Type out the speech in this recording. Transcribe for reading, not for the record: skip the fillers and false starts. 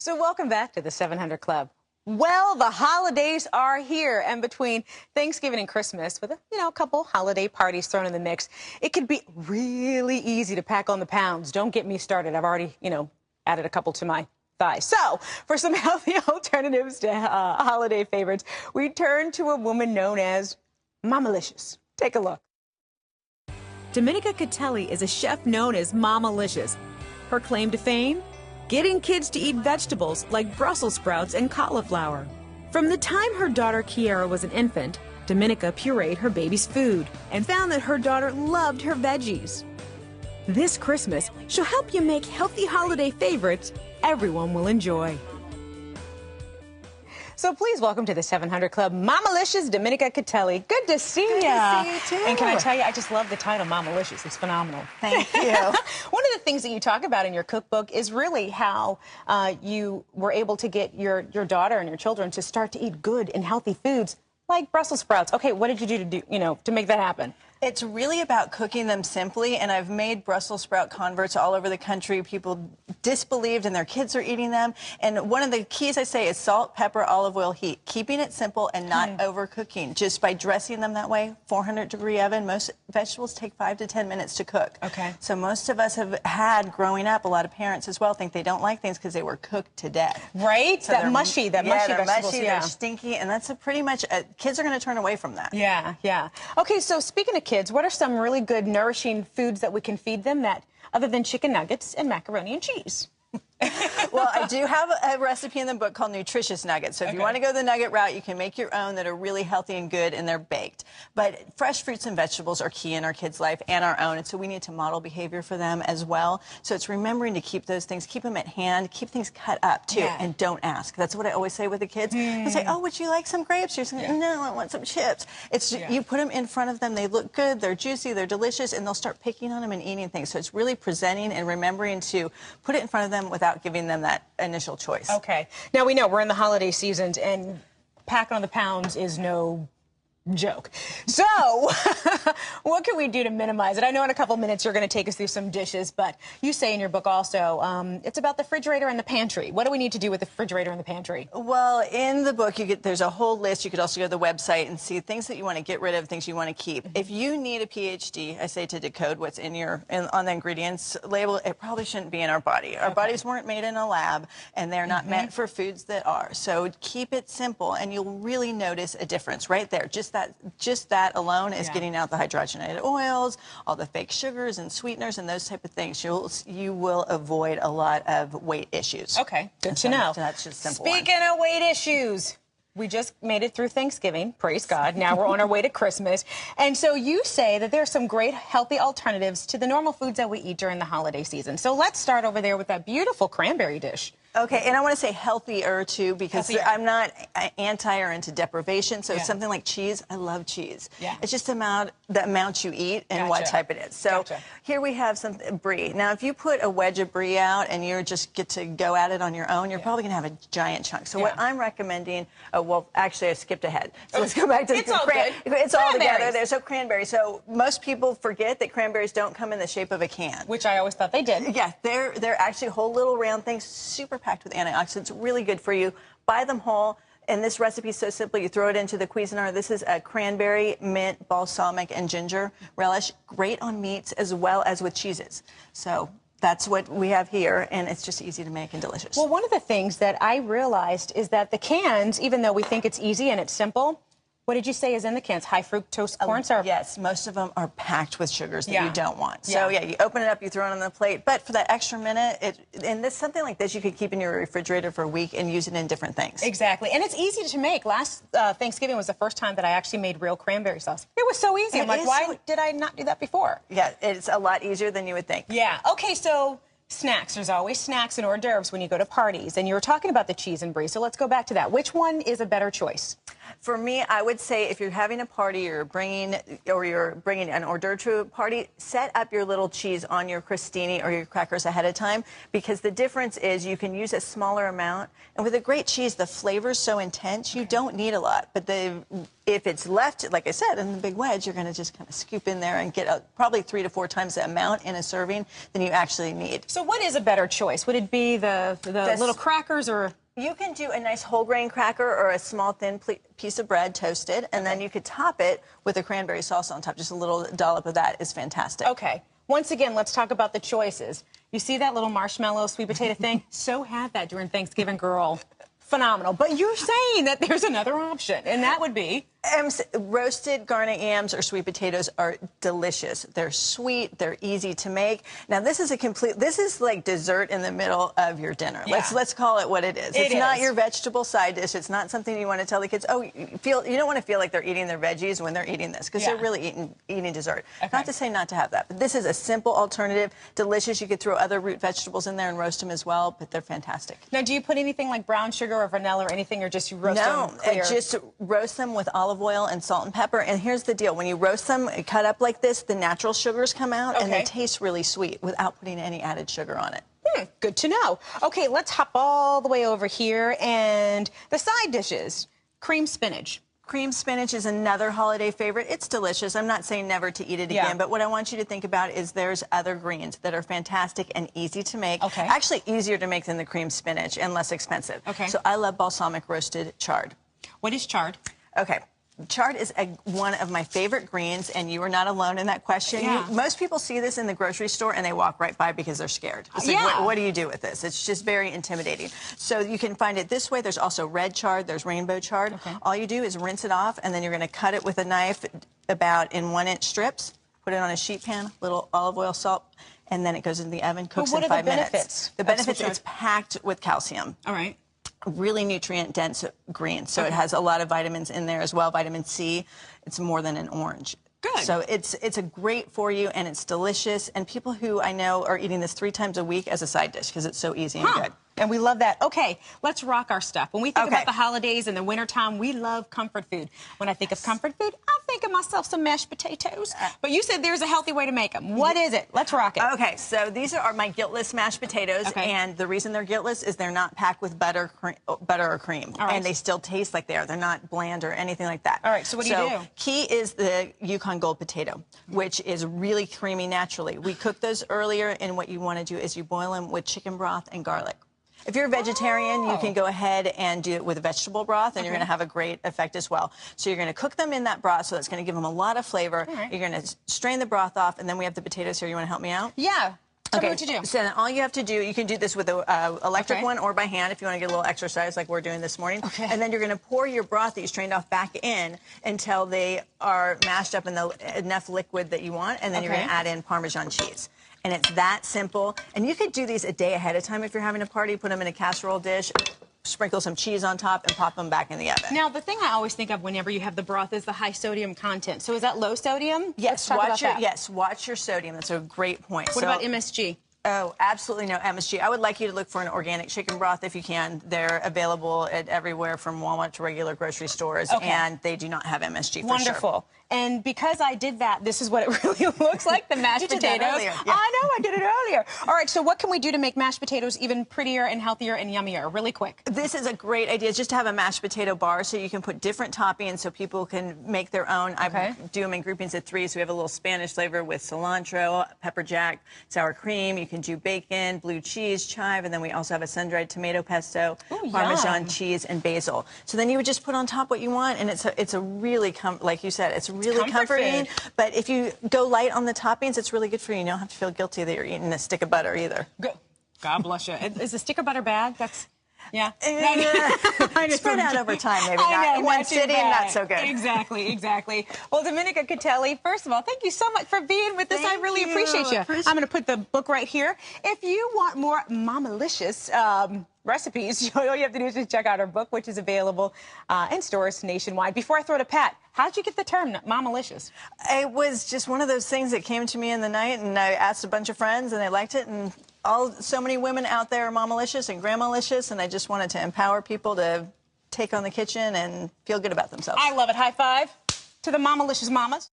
So welcome back to the 700 Club. Well, the holidays are here, and between Thanksgiving and Christmas, with a couple holiday parties thrown in the mix, it can be really easy to pack on the pounds. Don't get me started. I've already, added a couple to my thighs. So, for some healthy alternatives to holiday favorites, we turn to a woman known as Mom-a-licious. Take a look. Domenica Catelli is a chef known as Mom-a-licious. Her claim to fame? Getting kids to eat vegetables like Brussels sprouts and cauliflower. From the time her daughter Kiara was an infant, Domenica pureed her baby's food and found that her daughter loved her veggies. This Christmas, she'll help you make healthy holiday favorites everyone will enjoy. So please welcome to the 700 Club, Mom-a-licious Domenica Catelli. Good to see you. Good to see you, too. And can I tell you, I just love the title, Mom-a-licious. It's phenomenal. Thank you. One of the things that you talk about in your cookbook is really how you were able to get your daughter and your children to start to eat good and healthy foods like Brussels sprouts. Okay, what did you do to make that happen? It's really about cooking them simply, and I've made Brussels sprout converts all over the country. People disbelieved, and their kids are eating them. And one of the keys I say is salt, pepper, olive oil, heat. Keeping it simple and not overcooking. Just by dressing them that way, 400-degree oven. Most vegetables take 5 to 10 minutes to cook. Okay. So most of us have had, growing up, a lot of parents as well think they don't like things because they were cooked to death. Right? So that mushy vegetables. Mushy, they're stinky, and that's pretty much, kids are going to turn away from that. Yeah. Okay, so speaking of kids, what are some really good, nourishing foods that we can feed them that, other than chicken nuggets and macaroni and cheese? Well, I do have a recipe in the book called Nutritious Nuggets. So if you want to go the nugget route, you can make your own that are really healthy and good, and they're baked. But fresh fruits and vegetables are key in our kids' life and our own, and so we need to model behavior for them as well. So it's remembering to keep those things, keep them at hand, keep things cut up, too, and don't ask. That's what I always say with the kids. I say, oh, would you like some grapes? You're saying, no, I want some chips. It's you put them in front of them, they look good, they're juicy, they're delicious, and they'll start picking on them and eating things. So it's really presenting and remembering to put it in front of them without giving them that initial choice. Okay. Now, we know we're in the holiday seasons, and packing on the pounds is no joke. So, what can we do to minimize it? I know in a couple minutes you're going to take us through some dishes, but you say in your book also, it's about the refrigerator and the pantry. What do we need to do with the refrigerator and the pantry? Well, in the book, there's a whole list. You could also go to the website and see things that you want to get rid of, things you want to keep. If you need a PhD, I say to decode what's on the ingredients label, it probably shouldn't be in our body. Our bodies weren't made in a lab, and they're not meant for foods that are. So keep it simple, and you'll really notice a difference right there. Just that alone is getting out the hydrogenated oils, all the fake sugars and sweeteners and those type of things. You will avoid a lot of weight issues. Okay, good to know. So that's just simple. Speaking of weight issues, we just made it through Thanksgiving, praise God. Now we're on our way to Christmas. And so you say that there are some great healthy alternatives to the normal foods that we eat during the holiday season. So let's start over there with that beautiful cranberry dish. Okay, and I want to say healthier, too, because I'm not anti or into deprivation. So something like cheese, I love cheese. It's just the amount you eat and what type it is. So here we have some brie. Now, if you put a wedge of brie out and you just get to go at it on your own, you're probably going to have a giant chunk. So what I'm recommending, well, actually, I skipped ahead. So let's go back to it's all together there. So cranberry. So most people forget that cranberries don't come in the shape of a can. Which I always thought they did. Yeah, they're actually whole little round things, super packed with antioxidants, really good for you. Buy them whole. And this recipe is so simple. You throw it into the Cuisinart. This is a cranberry, mint, balsamic, and ginger relish. Great on meats as well as with cheeses. So that's what we have here, and it's just easy to make and delicious. Well, one of the things that I realized is that the cans, even though we think it's easy and it's simple, what did you say is in the cans? High fructose corn syrup? Yes, most of them are packed with sugars that you don't want. So, you open it up, you throw it on the plate. But for that extra minute, something like this you could keep in your refrigerator for a week and use it in different things. Exactly. And it's easy to make. Last Thanksgiving was the first time that I actually made real cranberry sauce. It was so easy. I'm like, why did I not do that before? Yeah, it's a lot easier than you would think. Yeah. Okay, so snacks. There's always snacks and hors d'oeuvres when you go to parties. And you were talking about the cheese and brie, so let's go back to that. Which one is a better choice? For me, I would say if you're having a party or you're bringing an hors d'oeuvre to a party, set up your little cheese on your crostini or your crackers ahead of time, because the difference is you can use a smaller amount. And with a great cheese, the flavor's so intense, you don't need a lot. But if it's left, like I said, in the big wedge, you're going to just kind of scoop in there and get probably 3 to 4 times the amount in a serving than you actually need. So what is a better choice? Would it be the little crackers or... You can do a nice whole grain cracker or a small thin piece of bread toasted, and then you could top it with a cranberry sauce on top. Just a little dollop of that is fantastic. Okay. Once again, let's talk about the choices. You see that little marshmallow sweet potato thing? So have that during Thanksgiving, girl. Phenomenal. But you're saying that there's another option, and that would be? Roasted garnet yams or sweet potatoes are delicious. They're sweet. They're easy to make. Now, this is like dessert in the middle of your dinner. Yeah. Let's call it what it is. It's not your vegetable side dish. It's not something you want to tell the kids, oh, you don't want to feel like they're eating their veggies when they're eating this, because they're really eating dessert. Okay. Not to say not to have that, but this is a simple alternative, delicious. You could throw other root vegetables in there and roast them as well, but they're fantastic. Now, do you put anything like brown sugar or vanilla or anything, or just you roast them clear? No, just roast them with olive oil and salt and pepper. And here's the deal. When you roast them, cut up like this, the natural sugars come out, and they taste really sweet without putting any added sugar on it. Good to know. Okay, let's hop all the way over here. And the side dishes, cream spinach. Cream spinach is another holiday favorite. It's delicious. I'm not saying never to eat it again, but what I want you to think about is there's other greens that are fantastic and easy to make. Okay. Actually easier to make than the cream spinach and less expensive. Okay. So I love balsamic roasted chard. What is chard? Okay. Chard is one of my favorite greens, and you are not alone in that question. Yeah. Most people see this in the grocery store, and they walk right by because they're scared. It's like, what do you do with this? It's just very intimidating. So you can find it this way. There's also red chard. There's rainbow chard. Okay. All you do is rinse it off, and then you're going to cut it with a knife about in 1-inch strips. Put it on a sheet pan, little olive oil, salt, and then it goes in the oven, cooks in 5 minutes. The benefits, it's packed with calcium. All right. Really nutrient-dense green, so it has a lot of vitamins in there as well. Vitamin C, it's more than an orange. Good. So it's a great for you, and it's delicious. And people who I know are eating this 3 times a week as a side dish because it's so easy and good. And we love that. Okay, let's rock our stuff. When we think about the holidays and the wintertime, we love comfort food. When I think of comfort food, I think of myself some mashed potatoes. But you said there's a healthy way to make them. What is it? Let's rock it. Okay, so these are my guiltless mashed potatoes, and the reason they're guiltless is they're not packed with butter or cream, and they still taste like they are. They're not bland or anything like that. All right, so what do you do? Key is the Yukon Gold potato, which is really creamy naturally. We cook those earlier, and what you want to do is you boil them with chicken broth and garlic. If you're a vegetarian, you can go ahead and do it with a vegetable broth, and you're going to have a great effect as well. So you're going to cook them in that broth, so that's going to give them a lot of flavor. You're going to strain the broth off, and then we have the potatoes here. You want to help me out? Yeah. Tell me what to do. So then all you have to do, you can do this with an electric one or by hand if you want to get a little exercise like we're doing this morning. And then you're going to pour your broth that you strained off back in until they are mashed up in enough liquid that you want, and then you're going to add in Parmesan cheese. And it's that simple. And you could do these a day ahead of time if you're having a party. Put them in a casserole dish, sprinkle some cheese on top, and pop them back in the oven. Now, the thing I always think of whenever you have the broth is the high sodium content. So is that low sodium? Yes, watch your sodium. That's a great point. What about MSG? Oh, absolutely no MSG. I would like you to look for an organic chicken broth if you can. They're available at everywhere from Walmart to regular grocery stores, and they do not have MSG for Wonderful. And because I did that, this is what it really looks like, the mashed potatoes. Yeah. I know, I did it earlier. All right, so what can we do to make mashed potatoes even prettier and healthier and yummier? Really quick. This is a great idea, just to have a mashed potato bar so you can put different toppings so people can make their own. I do them in groupings of 3, so we have a little Spanish flavor with cilantro, pepper jack, sour cream. You can do bacon, blue cheese, chive, and then we also have a sun-dried tomato pesto, Parmesan cheese, and basil. So then you would just put on top what you want, and it's a really, like you said, it's really comforting. But if you go light on the toppings, it's really good for you. You don't have to feel guilty that you're eating a stick of butter either. God bless you. Is a stick of butter bad? That's... Yeah. Spread out over time, maybe not. In one sitting, not so good. Exactly. Well, Domenica Catelli, first of all, thank you so much for being with us. I really appreciate you. I'm going to put the book right here. If you want more Mom-a-licious recipes, all you have to do is just check out our book, which is available in stores nationwide. Before I throw it to Pat, how did you get the term Mom-a-licious? It was just one of those things that came to me in the night, and I asked a bunch of friends, and they liked it, and so many women out there are Mom-a-licious and Grandma-licious, and I just wanted to empower people to take on the kitchen and feel good about themselves. I love it. High five to the Mom-a-licious mamas.